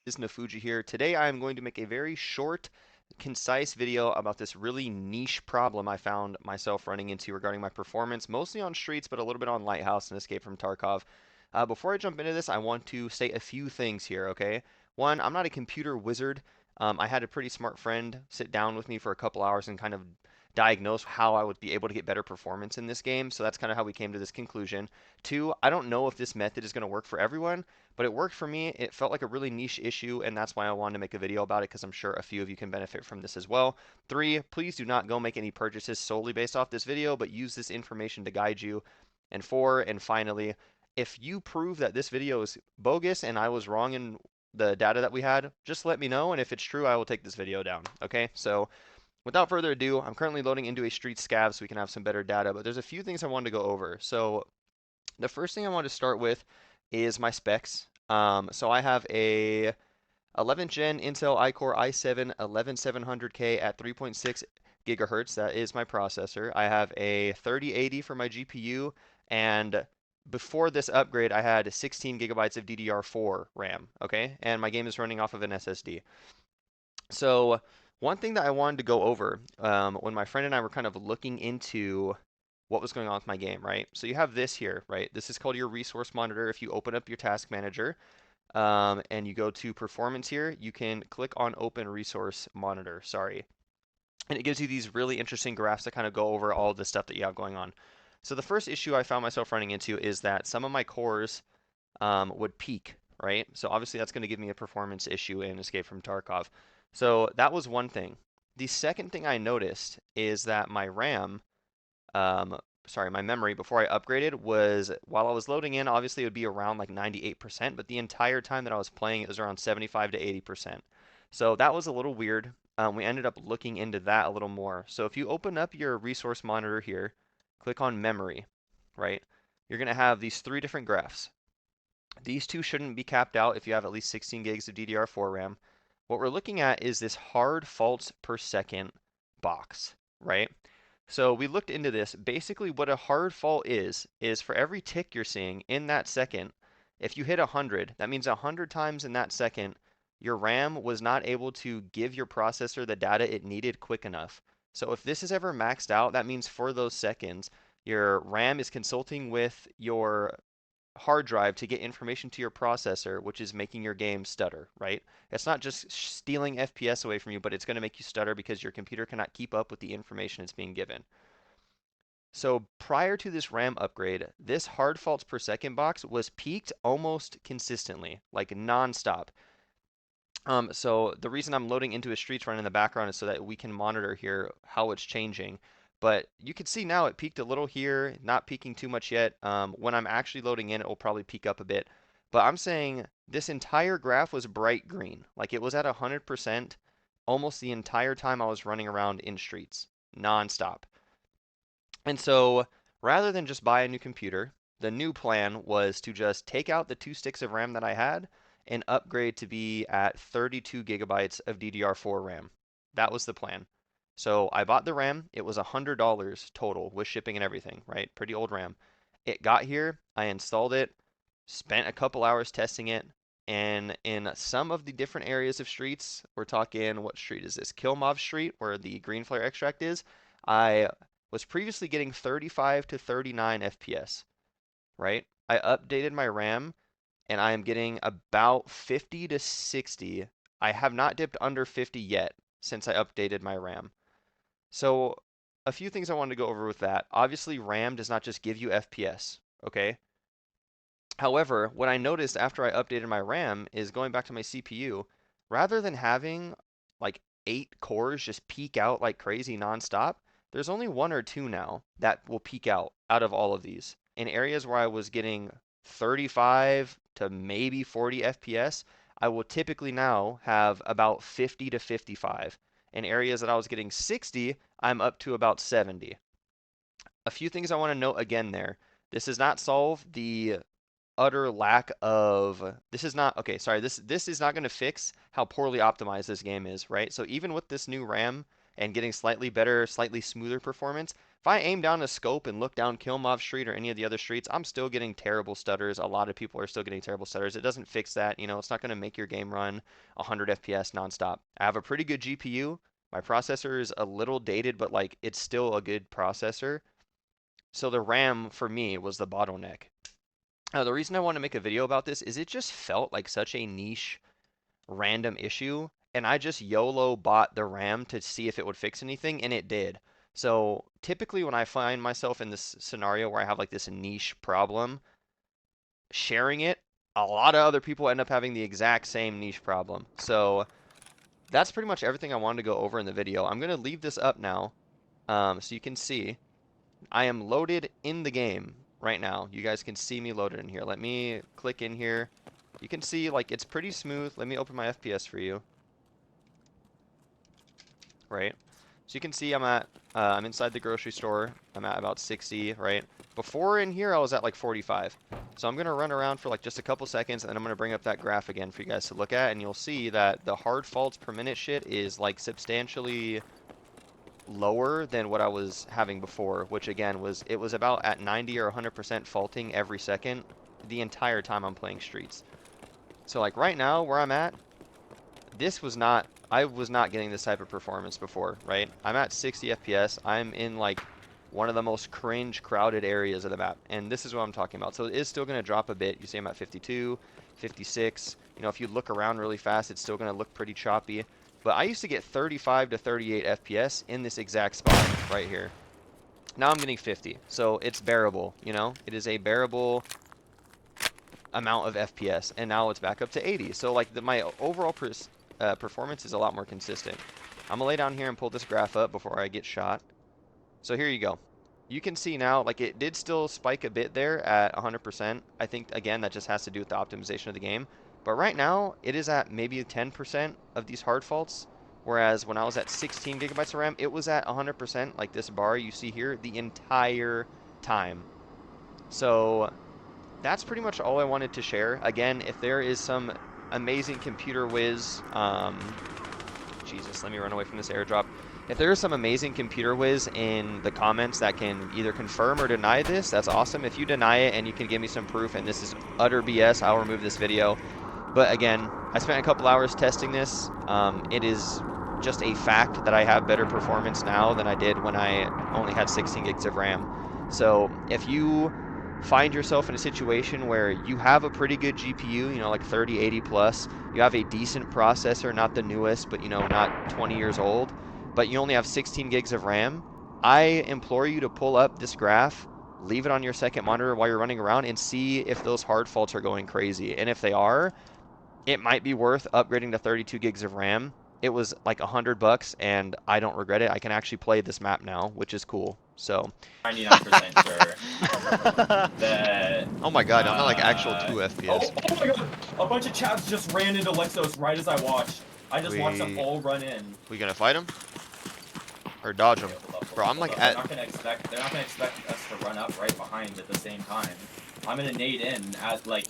This is Nifuji here. Today I am going to make a very short, concise video about this really niche problem I found myself running into regarding my performance, mostly on streets, but a little bit on Lighthouse and Escape from Tarkov. Before I jump into this, I want to say a few things here, okay? One, I'm not a computer wizard. I had a pretty smart friend sit down with me for a couple hours and kind of diagnose how I would be able to get better performance in this game. So that's kind of how we came to this conclusion. Two, I don't know if this method is going to work for everyone, but it worked for me. It felt like a really niche issue, and that's why I wanted to make a video about it because I'm sure a few of you can benefit from this as well. Three, please do not go make any purchases solely based off this video, but use this information to guide you. And four, and finally, if you prove that this video is bogus and I was wrong in the data that we had, just let me know, and if it's true, I will take this video down. Okay, so without further ado, I'm currently loading into a street scav so we can have some better data, but there's a few things I wanted to go over. So the first thing I want to start with is my specs. So I have a 11th gen Intel iCore i7 11700K at 3.6 gigahertz. That is my processor. I have a 3080 for my GPU, and before this upgrade, I had 16 gigabytes of DDR4 RAM. Okay, and my game is running off of an SSD. So one thing that I wanted to go over when my friend and I were kind of looking into what was going on with my game, right? So you have this here, right? This is called your resource monitor. If you open up your task manager and you go to performance here, you can click on open resource monitor, sorry. And it gives you these really interesting graphs that kind of go over all the stuff that you have going on. So the first issue I found myself running into is that some of my cores would peak, right? So obviously that's going to give me a performance issue in Escape from Tarkov. So that was one thing. The second thing I noticed is that my RAM, my memory before I upgraded was, while I was loading in, obviously it would be around like 98%, but the entire time that I was playing, it was around 75 to 80%. So that was a little weird. We ended up looking into that a little more. So if you open up your resource monitor here, click on memory, right? You're going to have these three different graphs. These two shouldn't be capped out if you have at least 16 gigs of DDR4 RAM. What we're looking at is this hard faults per second box, right? So we looked into this. Basically, what a hard fault is for every tick you're seeing in that second, if you hit 100, that means 100 times in that second, your RAM was not able to give your processor the data it needed quick enough. So if this is ever maxed out, that means for those seconds, your RAM is consulting with your hard drive to get information to your processor, which is making your game stutter, right? It's not just stealing FPS away from you, but it's going to make you stutter because your computer cannot keep up with the information it's being given. So prior to this RAM upgrade, this hard faults per second box was peaked almost consistently, like nonstop. So the reason I'm loading into a streets run in the background is so that we can monitor here how it's changing. But you can see now it peaked a little here, not peaking too much yet. When I'm actually loading in, it will probably peak up a bit. But I'm saying this entire graph was bright green, like it was at 100% almost the entire time I was running around in streets, nonstop. And so rather than just buy a new computer, the new plan was to just take out the 2 sticks of RAM that I had and upgrade to be at 32 gigabytes of DDR4 RAM. That was the plan. So I bought the RAM. It was $100 total with shipping and everything, right? Pretty old RAM. It got here. I installed it, spent a couple hours testing it, and in some of the different areas of streets, we're talking, what street is this? Kilmov Street, where the green flare extract is. I was previously getting 35 to 39 FPS, right? I updated my RAM and I am getting about 50 to 60. I have not dipped under 50 yet since I updated my RAM. So a few things I wanted to go over with that. Obviously, RAM does not just give you FPS, okay? However, what I noticed after I updated my RAM is going back to my CPU, rather than having like 8 cores just peak out like crazy nonstop, there's only one or two now that will peak out of all of these. In areas where I was getting 35 to maybe 40 FPS, I will typically now have about 50 to 55. In areas that I was getting 60, I'm up to about 70. A few things I want to note again there. This does not solve the utter lack of, this is not, okay, sorry, this is not going to fix how poorly optimized this game is, right? So even with this new RAM and getting slightly better, slightly smoother performance. If I aim down a scope and look down Kill Mob Street or any of the other streets, I'm still getting terrible stutters. A lot of people are still getting terrible stutters. It doesn't fix that. You know, it's not going to make your game run 100 FPS nonstop. I have a pretty good GPU. My processor is a little dated, but like it's still a good processor. So the RAM for me was the bottleneck. The reason I want to make a video about this is it just felt like such a niche, random issue, and I just YOLO bought the RAM to see if it would fix anything, and it did. So typically when I find myself in this scenario where I have like this niche problem, sharing it, a lot of other people end up having the exact same niche problem. So that's pretty much everything I wanted to go over in the video. I'm going to leave this up now so you can see. I am loaded in the game right now. You guys can see me loaded in here. Let me click in here. You can see like it's pretty smooth. Let me open my FPS for you. Right. So you can see I'm inside the grocery store. I'm at about 60, right? Before in here I was at like 45. So I'm going to run around for like just a couple seconds and then I'm going to bring up that graph again for you guys to look at, and you'll see that the hard faults per minute shit is like substantially lower than what I was having before, which again was about at 90 or 100% faulting every second the entire time I'm playing Streets. So like right now where I'm at, I was not getting this type of performance before, right? I'm at 60 FPS. I'm in like one of the most cringe crowded areas of the map, and this is what I'm talking about. So it is still going to drop a bit. You see I'm at 52, 56. You know, if you look around really fast, it's still going to look pretty choppy. But I used to get 35 to 38 FPS in this exact spot right here. Now I'm getting 50, so it's bearable, you know? It is a bearable amount of FPS, and now it's back up to 80. So like my overall performance is a lot more consistent. I'm gonna lay down here and pull this graph up before I get shot. So here you go. You can see now, like it did still spike a bit there at 100%. I think, again, that just has to do with the optimization of the game. But right now, it is at maybe 10% of these hard faults. Whereas when I was at 16 gigabytes of RAM, it was at 100%, like this bar you see here, the entire time. So that's pretty much all I wanted to share. Again, if there is some amazing computer whiz, Jesus, let me run away from this airdrop. If there is some amazing computer whiz in the comments that can either confirm or deny this, that's awesome. If you deny it and you can give me some proof and this is utter BS, I'll remove this video. But again, I spent a couple hours testing this. It is just a fact that I have better performance now than I did when I only had 16 gigs of RAM. So if you find yourself in a situation where you have a pretty good GPU, you know, like 3080 plus, you have a decent processor, not the newest, but you know, not 20 years old, but you only have 16 gigs of RAM, I implore you to pull up this graph, leave it on your second monitor while you're running around, and see if those hard faults are going crazy. And if they are, it might be worth upgrading to 32 gigs of RAM. It was like $100 and I don't regret it. I can actually play this map now, which is cool. So 99% sure that. Oh my god, I'm at like actual 2 FPS. Oh my god! A bunch of chaps just ran into Lexos right as I watched. I just watched them all run in. We gonna fight them? Or dodge them? Bro, I'm like at. They're not gonna expect us to run up right behind at the same time. I'm gonna nade in as like